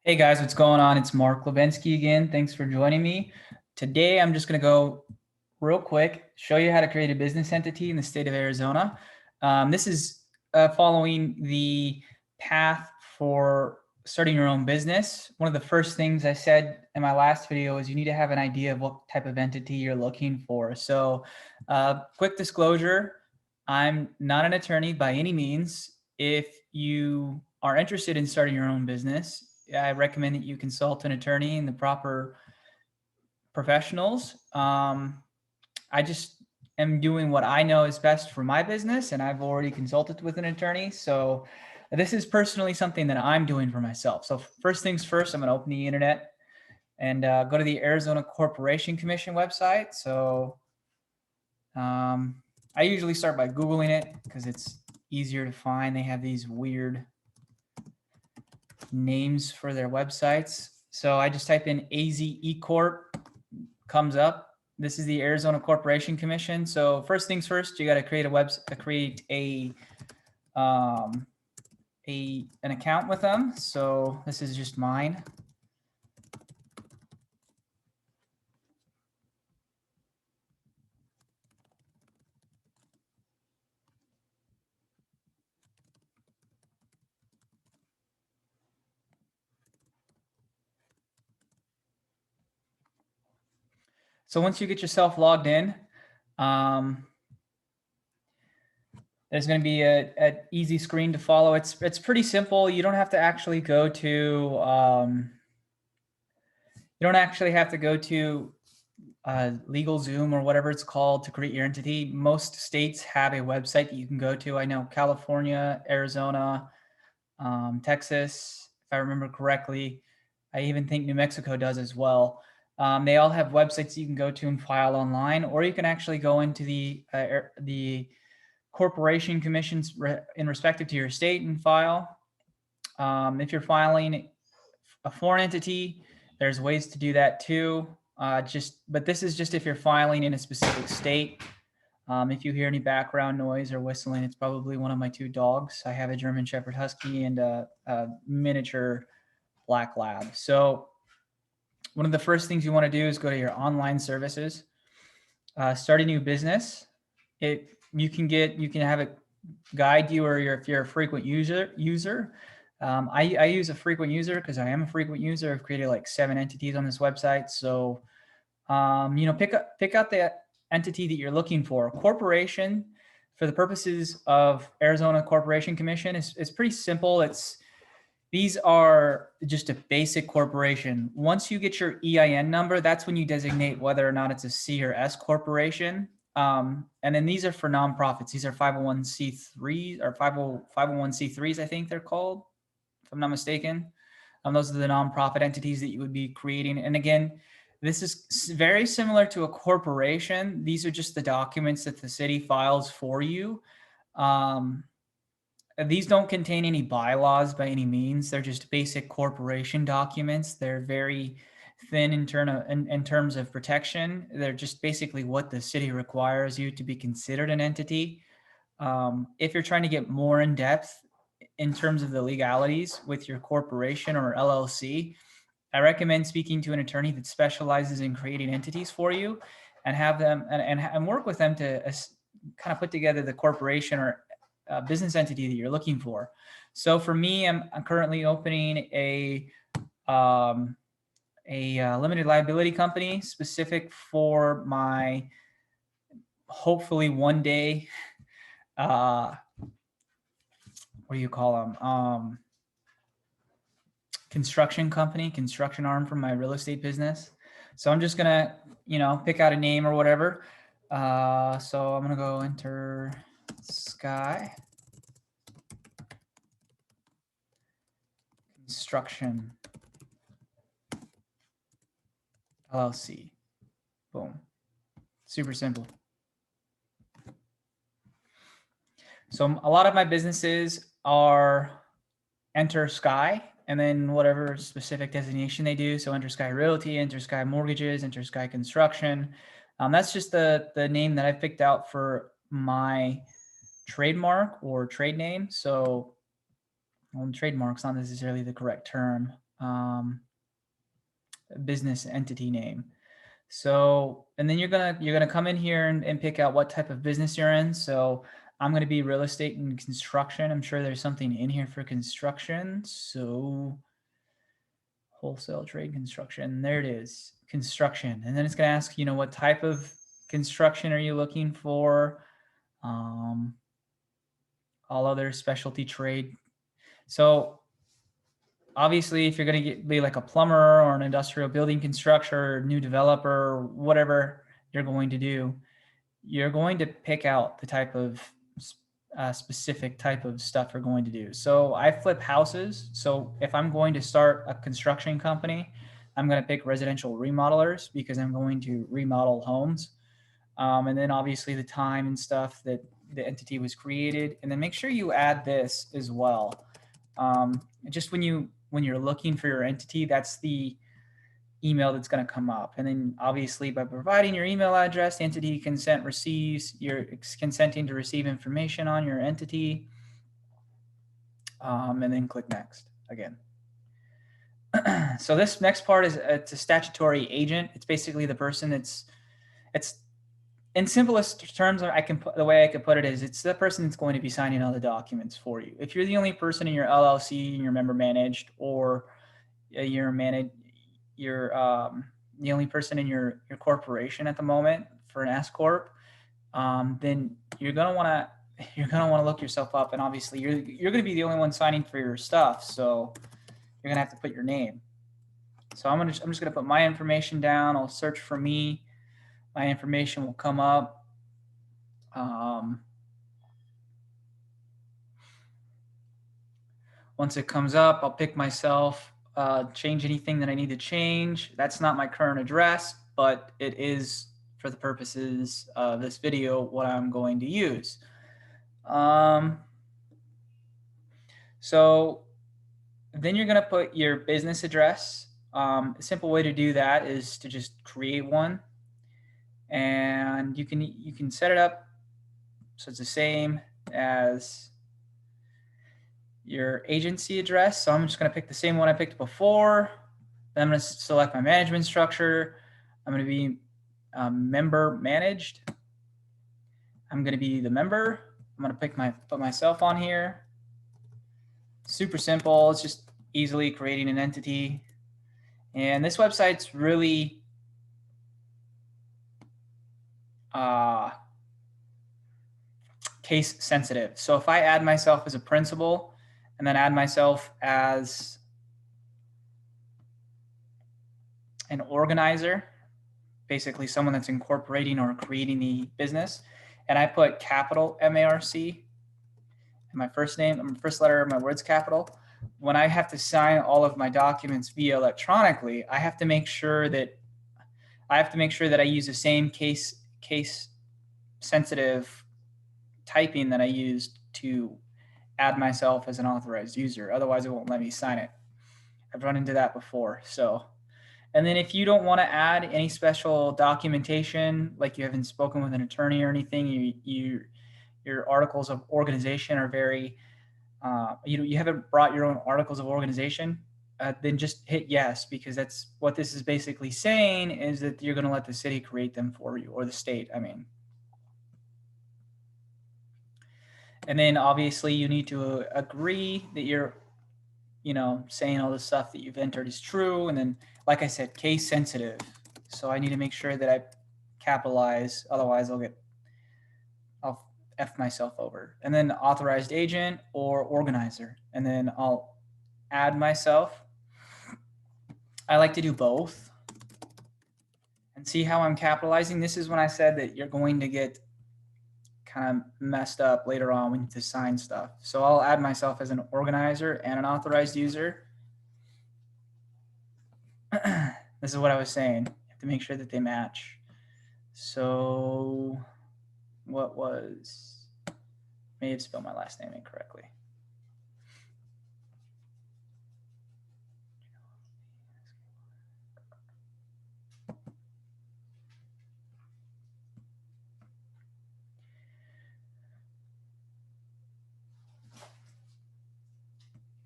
Hey guys, what's going on? It's Mark Levinsky again. Thanks for joining me. Today, I'm just going to go real quick, show you how to create a business entity in the state of Arizona. This is following the path for starting your own business. One of the first things I said in my last video is you need to have an idea of what type of entity you're looking for. So quick disclosure, I'm not an attorney by any means. If you are interested in starting your own business, I recommend that you consult an attorney and the proper professionals. I just am doing what I know is best for my business, and I've already consulted with an attorney. So this is personally something that I'm doing for myself. So first things first, I'm going to open the internet and go to the Arizona Corporation Commission website. So I usually start by Googling it because it's easier to find. They have these weird names for their websites. So I just type in AZE Corp, comes up. This is the Arizona Corporation Commission. So first things first, you got to create a website, create an account with them. So this is just mine. So once you get yourself logged in, there's going to be an easy screen to follow. It's pretty simple. You don't have to actually go to you don't actually have to go to LegalZoom or whatever it's called to create your entity. Most states have a website that you can go to. I know California, Arizona, Texas, if I remember correctly. I even think New Mexico does as well. They all have websites you can go to and file online, or you can actually go into the corporation commissions in respective to your state and file. If you're filing a foreign entity, there's ways to do that too. But this is just if you're filing in a specific state. If you hear any background noise or whistling, it's probably one of my two dogs. I have a German Shepherd Husky and a miniature Black Lab. So one of the first things you want to do is go to your online services, start a new business. You can have it guide you, or if you're a frequent user. I use a frequent user because I am a frequent user. I've created like 7 entities on this website. So pick out the entity that you're looking for. Corporation, for the purposes of Arizona Corporation Commission, is pretty simple. These are just a basic corporation. Once you get your EIN number, that's when you designate whether or not it's a C or S corporation. And then these are for nonprofits. These are 501c3s or 501c3s, I think they're called, if I'm not mistaken. Those are the nonprofit entities that you would be creating. And again, this is very similar to a corporation. These are just the documents that the city files for you. These don't contain any bylaws by any means. They're just basic corporation documents. They're very thin in terms of protection. They're just basically what the city requires you to be considered an entity. If you're trying to get more in depth in terms of the legalities with your corporation or LLC, I recommend speaking to an attorney that specializes in creating entities for you, and have them and work with them to kind of put together the corporation or business entity that you're looking for. So for me, I'm currently opening a limited liability company specific for my hopefully one day what do you call them? Construction company, construction arm from my real estate business. So I'm just gonna, pick out a name or whatever. So I'm gonna go enter Sky Construction LLC. Boom. Super simple. So a lot of my businesses are Enter Sky, and then whatever specific designation they do. So Enter Sky Realty, Enter Sky Mortgages, Enter Sky Construction. That's just the name that I picked out for my trademark or trade name. So trademark's not necessarily the correct term. business entity name. So, and then you're gonna come in here and pick out what type of business you're in. So I'm gonna be real estate and construction. I'm sure there's something in here for construction. So wholesale trade construction, there it is, construction. And then it's gonna ask, what type of construction are you looking for? All other specialty trade. So obviously, if you're going to be like a plumber or an industrial building constructor, new developer, whatever you're going to do, you're going to pick out the type of specific type of stuff you're going to do. So I flip houses. So if I'm going to start a construction company, I'm going to pick residential remodelers because I'm going to remodel homes. And then obviously the time and stuff that the entity was created. And then make sure you add this as well. Just when you're looking for your entity, that's the email that's going to come up. And then obviously by providing your email address, the entity consent receives, you're consenting to receive information on your entity. And then click next again. So this next part is it's a statutory agent. It's basically the person it's in simplest terms, the way I could put it is it's the person that's going to be signing all the documents for you. If you're the only person in your LLC and you're member managed, or you're the only person in your corporation at the moment for an S corp, then you're gonna want to look yourself up, and obviously you're going to be the only one signing for your stuff, so you're gonna have to put your name. So I'm just gonna put my information down. I'll search for me. My information will come up. Once it comes up, I'll pick myself, change anything that I need to change. That's not my current address, but it is, for the purposes of this video, what I'm going to use. So then you're going to put your business address. A simple way to do that is to just create one. And you can set it up so it's the same as your agency address. So I'm just going to pick the same one I picked before. Then I'm going to select my management structure. I'm going to be member managed. I'm going to be the member. I'm going to put myself on here. Super simple. It's just easily creating an entity. And this website's really case sensitive. So if I add myself as a principal and then add myself as an organizer, basically someone that's incorporating or creating the business, and I put capital M-A-R-C in my first name, my first letter of my word's capital, when I have to sign all of my documents via electronically, I have to make sure that I use the same case sensitive typing that I used to add myself as an authorized user. Otherwise, it won't let me sign it. I've run into that before. So, and then if you don't want to add any special documentation, like you haven't spoken with an attorney or anything, your articles of organization are very, you haven't brought your own articles of organization, then just hit yes, because that's what this is basically saying, is that you're going to let the city create them for you, or the state, I mean. And then obviously you need to agree that you're, saying all the stuff that you've entered is true. And then, like I said, case sensitive. So I need to make sure that I capitalize, otherwise I'll F myself over. And then authorized agent or organizer. And then I'll add myself. I like to do both. And see how I'm capitalizing. This is when I said that you're going to get kind of messed up later on when you need to sign stuff. So I'll add myself as an organizer and an authorized user. This is what I was saying. You have to make sure that they match. So may have spelled my last name incorrectly.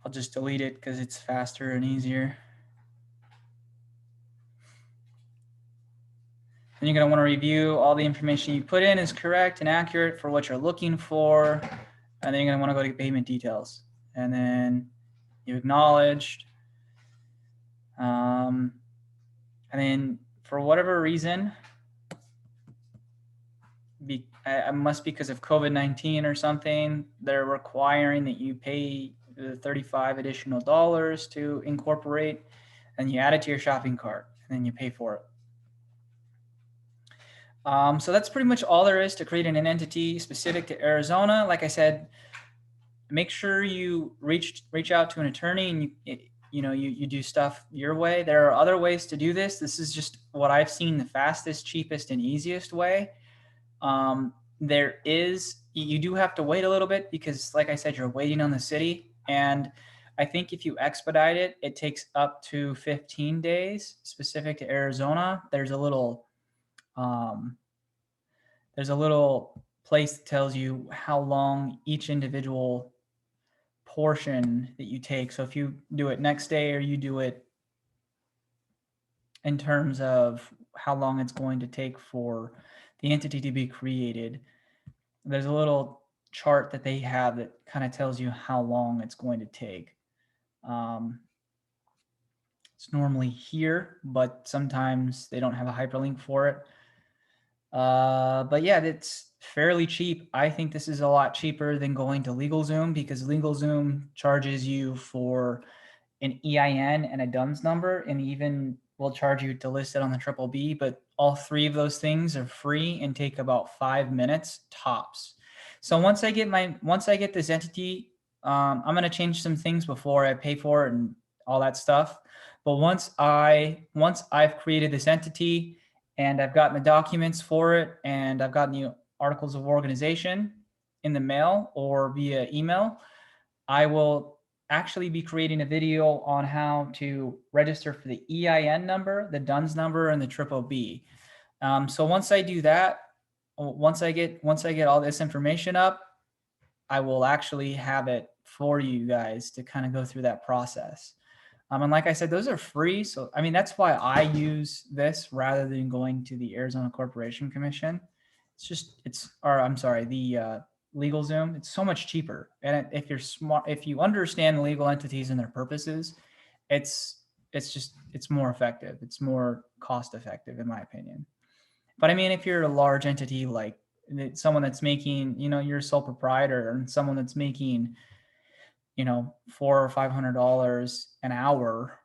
I'll just delete it because it's faster and easier. Then you're going to want to review all the information you put in is correct and accurate for what you're looking for. And then you're going to want to go to payment details. And then you acknowledged. And then for whatever reason, it must be because of COVID-19 or something, they're requiring that you pay the $35 additional to incorporate, and you add it to your shopping cart, and then you pay for it. So that's pretty much all there is to creating an entity specific to Arizona. Like I said, make sure you reach out to an attorney and you do stuff your way. There are other ways to do this. This is just what I've seen the fastest, cheapest, and easiest way. You do have to wait a little bit because, like I said, you're waiting on the city. And I think if you expedite it, it takes up to 15 days specific to Arizona. There's a little place that tells you how long each individual portion that you take. So if you do it next day or you do it in terms of how long it's going to take for the entity to be created, there's a little chart that they have that kind of tells you how long it's going to take. It's normally here, but sometimes they don't have a hyperlink for it. But yeah, it's fairly cheap. I think this is a lot cheaper than going to LegalZoom because LegalZoom charges you for an EIN and a DUNS number, and even will charge you to list it on the BBB, but all three of those things are free and take about 5 minutes tops. So once I get this entity, I'm going to change some things before I pay for it and all that stuff. But once I've created this entity and I've gotten the documents for it and I've gotten the articles of organization in the mail or via email, I will actually be creating a video on how to register for the EIN number, the DUNS number, and the BBB. So once I do that, once I get all this information up, I will actually have it for you guys to kind of go through that process. And like I said, those are free. So, I mean, that's why I use this rather than going to the Arizona Corporation Commission. The LegalZoom. It's so much cheaper. And if you're smart, if you understand legal entities and their purposes, it's more effective. It's more cost effective, in my opinion. But I mean, if you're a large entity, like someone that's making, you're a sole proprietor and someone that's making, $400 or $500 an hour,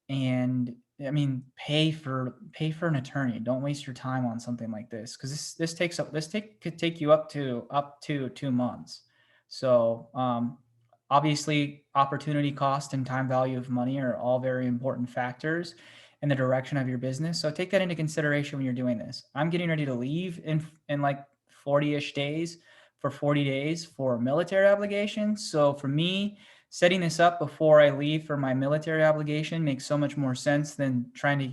and I mean, pay for an attorney. Don't waste your time on something like this, because this could take you up to 2 months. So obviously, opportunity cost and time value of money are all very important factors in the direction of your business. So take that into consideration when you're doing this. I'm getting ready to leave in like 40-ish days for 40 days for military obligations. So for me, setting this up before I leave for my military obligation makes so much more sense than trying to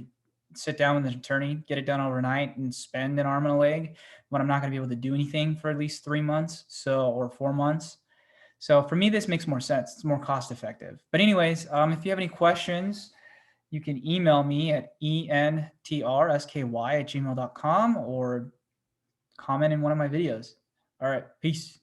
sit down with an attorney, get it done overnight, and spend an arm and a leg when I'm not going to be able to do anything for at least 3 months, or 4 months. So for me, this makes more sense. It's more cost effective. But anyways, if you have any questions, you can email me at entrsky@gmail.com or comment in one of my videos. All right, peace.